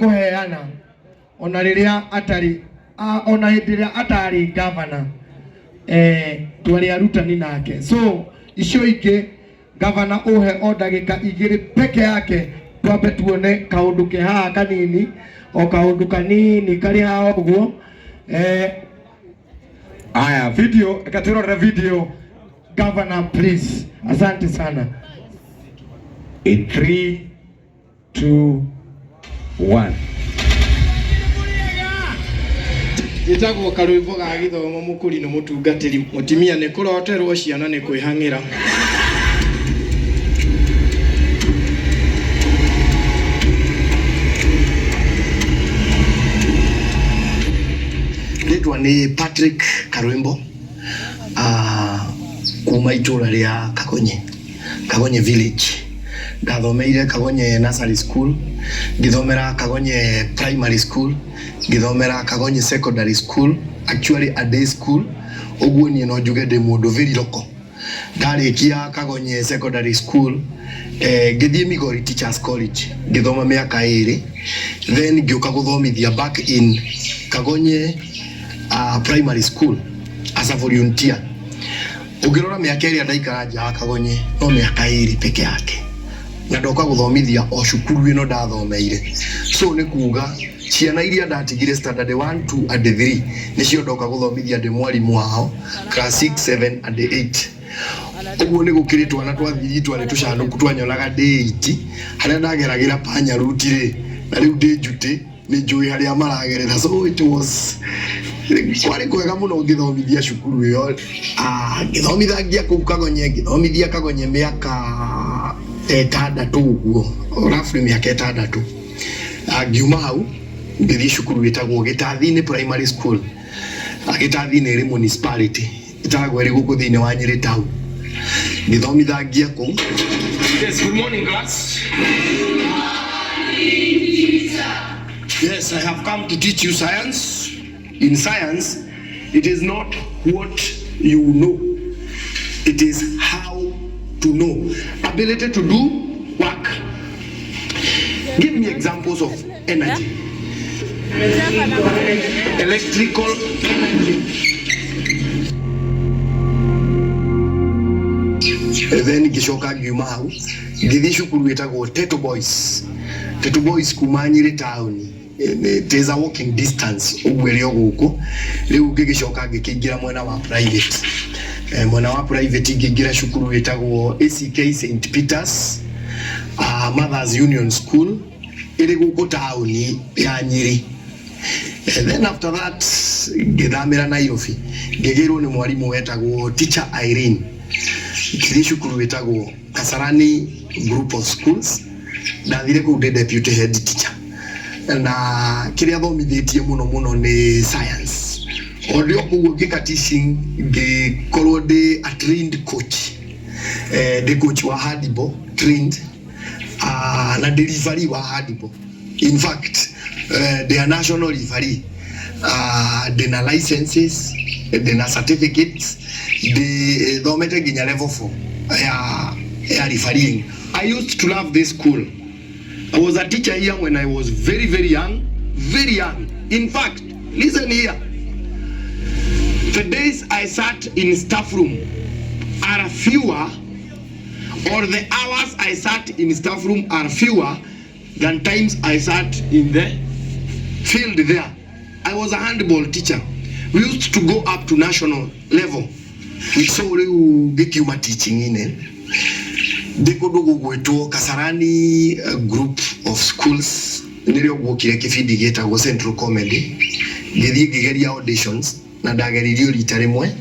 kuheana ona riria atari ona hindiria atari governor twari arutani nake. So icio ingi governor uhe o ndagika igiri peke yake twambe tuone kaundu ke haha kanini o kaundu kanini kari haha uguo. Aya video ekatirora video governor please. Asante sana. In 3 2 1 Gitagwo karwimbo ga githomo mukuri no mutungatiri mutimia ne kuroterwo ciana ne kwihangira. Ndetwa ni Patrick Karwimbo kuma itura ria Kagonye village. Ndathomeire Kagonye nursery school, ngithomera Kagonye primary school, ngithomera Kagonye secondary school, actually a day school. Oguo ni no njuge de mundu very local. Ndarikia Kagonye secondary school ngithie Migori Teachers College, ngithoma miaka 2, then ngioka guthomithia back in Kagonye primary school as a volunteer. Ugirora miaka 2 ndaikara nja Kagonye no miaka 2 peke yake. Na ndoka guthomithia o cukuru ino ndathomeire. So ni kuuga ciana iria ndatigire standard 1 2 and 3 nicio ndoka guthomithia ndi mwarimu wao class 6 7 and 8. Oguo ni gukiritwa na twathithitwa ni tucanduku twanyonaga ndi 8 haria ndageragira panya rutire na riu ndi njute ni njui haria maragerera. So it was kwari kwega muno ngithomithia cukuru iyo. Ngithomithagia kuu Kagonye, ngithomithia Kagonye miaka 6 uguo, roughly miaka 6. Ngiuma hau ngithii cukuru witagwo Gitathi primary school. Gitathi ni municipality itagwo ri guku thiini wa Nyeri town. Ngithomithagia kuu. Yes, good morning class. Yes, I have come to teach you science. In science, it is not what you know, it is how to know. Ability to do work. Give me examples of energy. Electrical energy. Then gishoka ngiuma hau ngithi cukuru witagwo Teto Boys. Teto Boys kuma Nyeri town. It is a walking distance ugwerio guku. Riu ngigishoka ngikingira mwena wa private. Mwena wa private ngigira cukuru witagwo ACK St Peters Mothers Union School iri guku town ya Nyeri. Then after that ngithamira Nairobi ngigirwo ni mwarimu wetagwo Teacher Irene. Kiri cukuru witagwo Kasarani Group of Schools. Ndathire ku deputy head teacher. Na kiria thomithitie muno ni science. Orio kugo ngika teaching ngikorwo ndi a trained coach. The coach wa handball trained na delivery wa handball. In fact, they are national referee. They na licenses, they na certificates, they thomete ginya level 4 ya refereeing. I used to love this school. I was a teacher here when I was very young, very young. In fact, listen here. The days I sat in staff room are fewer, or the hours I sat in staff room are fewer than times I sat in the field there. I was a handball teacher. We used to go up to national level. We saw the teaching in it. Dekodogo gweto Kasarani group of schools nirio gwokire kifindi gitagwo Central Comedy. Ngithi ngigeria auditions na ndageririo rita rimwe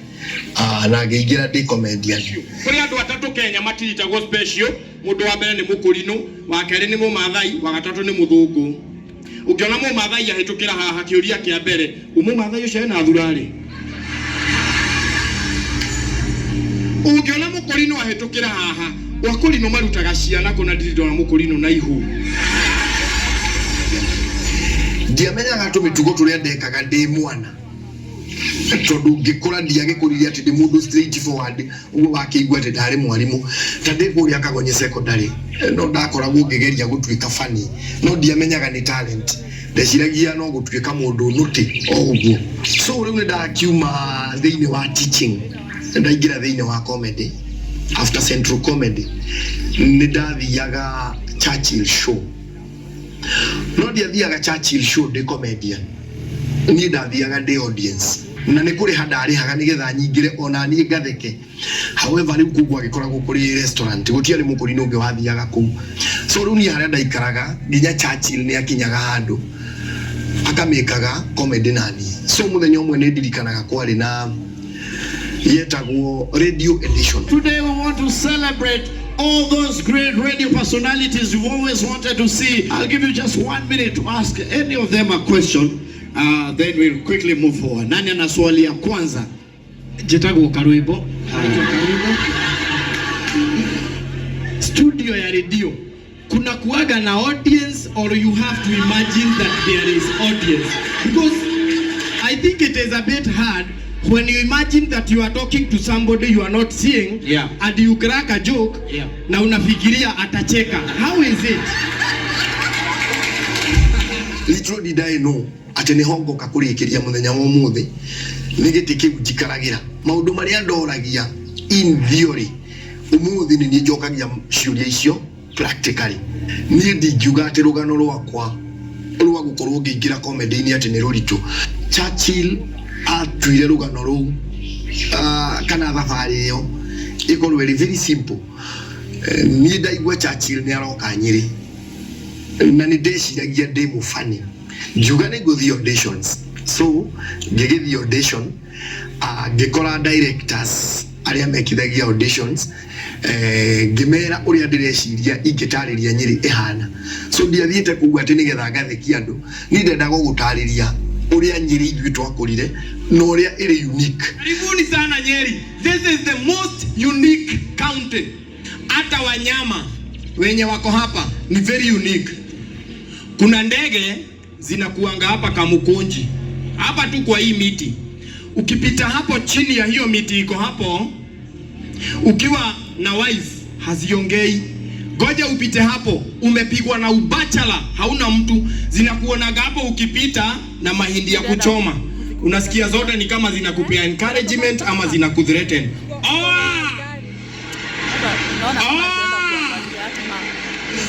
na ngeigira ndi comedian. Kuri andu atatu Kenya matitagwo special. Mundu wa mbere ni Mukurino, wa keri ni Mumathai, wa gatatu ni Muthungu. Ukiona Mumathai ahitukira haha kiuria kia mbere, Mumathai ucio ena thurari. Ukiona Mukurino ahitukira haha Wakurino marutaga ciana kuna ndidona Mukurino na ihu. Ndiamenyaga tumitugo turia ndekaga ndi mwana. Tondu ngikura ndiagikuriria ati ndi mundu straight forward ugo wakigwa ati ndari mwarimu tande kuria Kagonye secondary no ndakoragwo ngigeria gutuika fani no ndiamenyaga ni talent ndeciragia no gutuika mundu nuti oguo. So riu ndakiuma thiini wa teaching ndaingira thiini wa comedy. After Central Comedy ndathiaga Churchill show. No ndiathiaga Churchill show de comedian, ni ndathiaga de audience, na nĩ kũrĩ handarihaga nĩgetha nyingire ona niĩ ngatheke. However rĩu kugwa gikoragwo kũrĩ restaurant, gũtiarĩ mũkũri nũngĩ wathiaga kũu. So rĩu niĩ harĩa ndaikaraga nginya Churchill nĩ akinyaga handũ akamekaga comedy nani. So mũthenya ũmwe nĩ ndirikanaga kwarĩ na yetagwo radio edition. Today we want to celebrate all those great radio personalities you've always wanted to see. I'll give you just 1 minute to ask any of them a question. Then we'll quickly move forward. Nani ana swali ya kwanza? Jetago Karuibo. Studio ya radio, kuna kuaga na audience or you have to imagine that there is audience? Because I think it is a bit hard when you imagine that you are talking to somebody you are not seeing, and you crack a joke, na unafikiria atacheka. How is it? Little did I know atene hongo kakurikiria muthenya wa muthi nigiti kiu jikaragira maundu maria ndoragia in theory umuthi ni njokagia ciuria icio practically. Ni ndingiuga ati rugano rwakwa rwa gukorwo ngingira comedy ni ati ni ruritu. Churchill atuire rugano ruu kana thabari iyo ikorwo very simple. Ni ndaigua Churchill ni aroka Nyeri na ni ndeciragia ndi mufani ngiuga ni guthi auditions. So ngigithi audition ngikora directors aria mekithagia auditions ngimera uria ndireciria ingitariria Nyeri ihana. So ndiathiete kuga ati nigetha ngathekia andu ni ndendaga gutariria uria Nyeri ithuĩ twakurire na uria iri unique. Karibuni sana Nyeri. This is the most unique county. Hata wanyama wenye wako hapa ni very unique. Kuna ndege zinakuanga hapa Kamukunji, hapa tu kwa hii miti. Ukipita hapo chini ya hiyo miti iko hapo, ukiwa na wife haziongei. Goja upite hapo, umepigwa na ubachala, hauna mtu, zinakuonaga hapo ukipita na mahindi ya kuchoma. Unasikia zote ni kama zinakupea encouragement ama zinakuthreaten.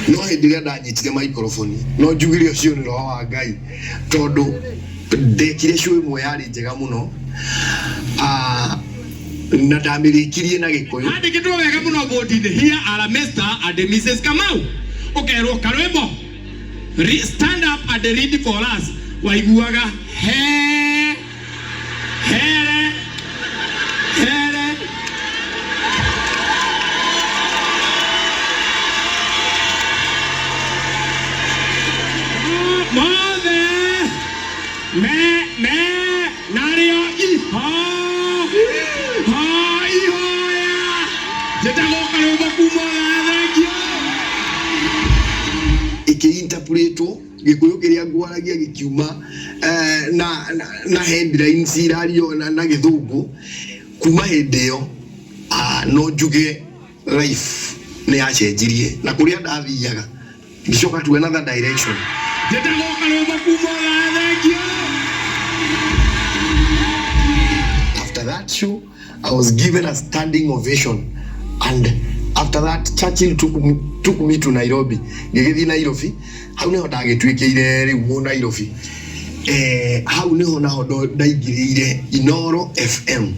No hindiria ndanyitire microphone no njugire ucio ni roho wa Ngai tondu ndekire show imwe yari njega muno na ndamirikirie na Gikuyu hadi kitu wega muno bodi here are Mr. and Mrs. Kamau. Ukerwo Karwimbo stand up and read for us. Waiguaga he here here nario iho ya jetago Karwimbo kumothagio iki-interpretwo Gikuyu kiria ngwaragia gikiuma na headlines irario na Githungu kuma hindi iyo no njuge life ni yacenjirie na kuria ndathiaga ngicoka to another direction. After that show I was given a standing ovation, and after that Churchill took me to Nairobi. Ngigithi Nairobi hau niho ndagitwikire riu mu Nairobi hau niho naho ndaingirire Inoro FM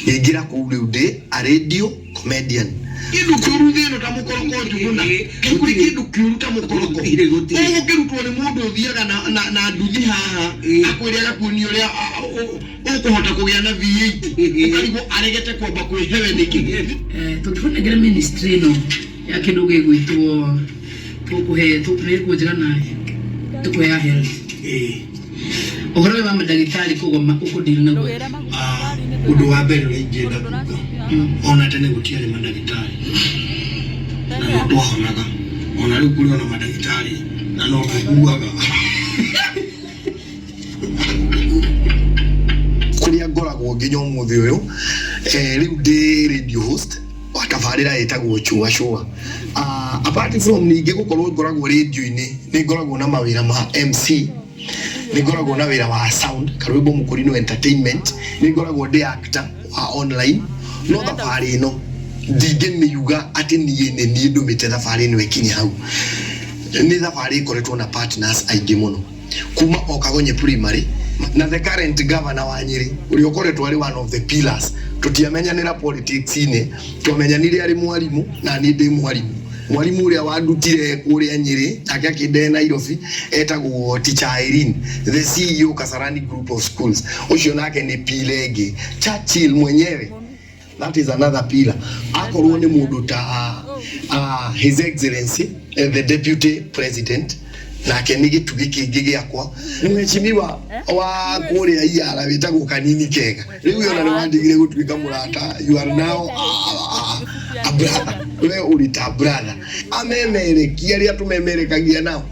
ngingira ku riu ndi a radio comedian. Kindu kiuru thino ta mukoroko njuguna kuri kindu kiuru ta mukoroko ugu kirutwo ni mundu thiaga na nduthi haha akwirega kuni uria ukuhota kugia na V8 ukarigo aregete kwamba kwihewe niki tukifunegera ministry no ya kindu gigwitwo tukuhe njira naye tukuhe health uhoro wa madagitari kugoma ukudiri naguo undu wa mbere uri ingenda kuga ona tene gutiari madagitari na twahonaga ona riu kuri ona madagitari na no kuguaga kuria ngoragwo nginya umuthi uyu riu ndi radio host wa tabarira etagwo Chua Chua. Apart from ninge gukorwo ngoragwo radio-ini ni ngoragwo na mawira ma MC ni ngoragwo na wira wa sound Karwimbo Mukurino Entertainment, ni ngoragwo ndi actor wa online. No thabari ino ndingĩmiuga atĩ niĩ ndũmĩte thabari ĩno ĩkinye hau. Nĩ thabari ĩkoretwo na partners aingĩ mũno kuma o Kagonye primary na the current governor wa Nyeri ũrĩa ũkoretwo arĩ one of the pillars. Tũtiamenyanĩra politics -inĩ, twamenyanire arĩ mwarimu na niĩ ndĩ mwarimu. Mwarimu ũrĩa wandutire kũrĩa Nyeri nake akĩndehe Nairobi etagwo Teacher Irene, the CEO Kasarani Group of Schools. Ũcio nake nĩ pillar ĩngĩ. Churchill mwenyewe, that is another pillar. Akorwo nĩ mũndũ ta His Excellency the Deputy President, nake nĩ gĩtugĩ kĩngĩ gĩakwa. Mheshimiwa wa kũrĩa Iyala wĩtagwo Kanini Kega, rĩu ona nĩ wandigire gũtuĩka mũrata. You are now a brother. We ulita brother. Amemerekia arĩa tũmemerekagia nao,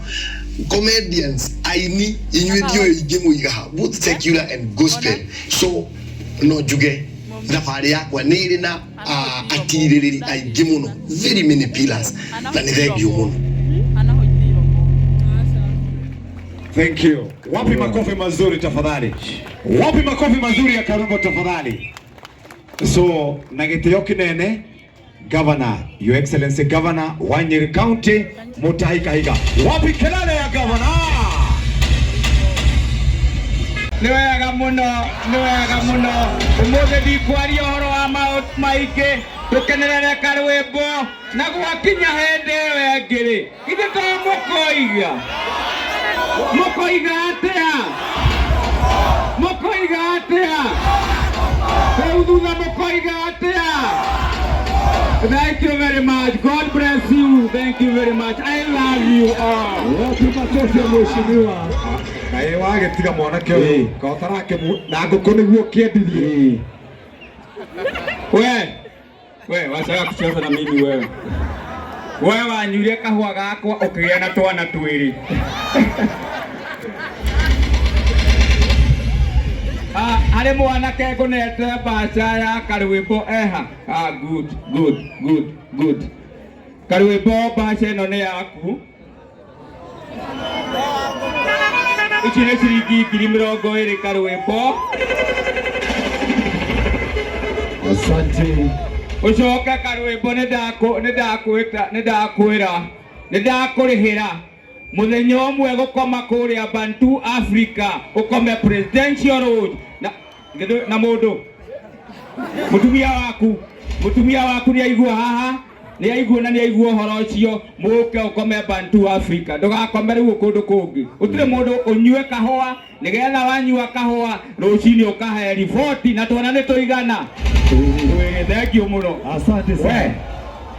comedians, aini, inyuĩ ndio ingĩ mũigaha, both secular and gospel. So no njuge thabarĩ yakwa nĩ ĩrĩ na atirĩrĩri aingĩ mũno, very many pillars, na nĩ thengiũ mũno. Thank you. Wapi makofi mazuri tafadhali? Wapi makofi mazuri ya Karwimbo tafadhali? So na gĩtĩo kĩnene Governor, Your Excellency Governor wa Nyeri County, Mutahi Kahiga. Wapi kelele ya Governor? Nĩ wega mũno. Ũmũthĩ ndikwaria ũhoro wa maũndũ maingĩ, tũkenerere Karwimbo na gwakinya hĩndĩ ĩyo ĩngĩ-rĩ, ithe to mũkoiga atĩa? Rĩu thutha mũkoiga atĩa? Thank you very much. God bless you. Thank you very much. I love you all. Wapi makofi ya mheshimiwa? Kaĩ wagĩtiga mwanake ũyũ kotarake na ngũkũ nĩguo kĩendirie. We wacaga kucheza na mimi wewe. Wewe wanyuire kahua gakwa ũkĩgĩa na twana twĩrĩ. Harĩ mwanake ngũnete mbaca ya Karwimbo eha. Good. Karwimbo mbaca ĩno nĩ yaku. Ici nĩ ciringi 20,000 Karwimbo. Asante. Ucoke Karwimbo nĩndakũrĩhĩra mũthenya ũmwe gũkoma kũrĩa Bantu Africa, ũkome Presidential Road na mũndũ mũtumia waku nĩaigua haha, nĩaigua ũhoro ũcio, mũke ũkome Bantu Africa, ndũgakome rĩu kũndũ kũngĩ. Ũtirĩ mũndũ ũnyue kahũa, nĩgetha wanyua kahũa rũcinĩ ũkahe riboti na twana nĩ tũigana. Thank you mũno. Asante sana.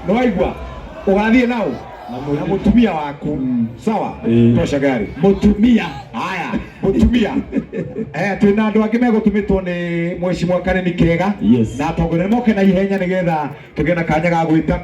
Nĩwaigua ũgathiĩ nao na mũtumia waku. Sawa? Tosha gari. Mũtumia. Haya, mũtumia. Twĩna andũ angĩ megũtũmĩtwo nĩ Mheshimiwa Kanini Kega. Na atongoria moke na ihenya nĩgetha tũgĩe na kanya ga gwĩta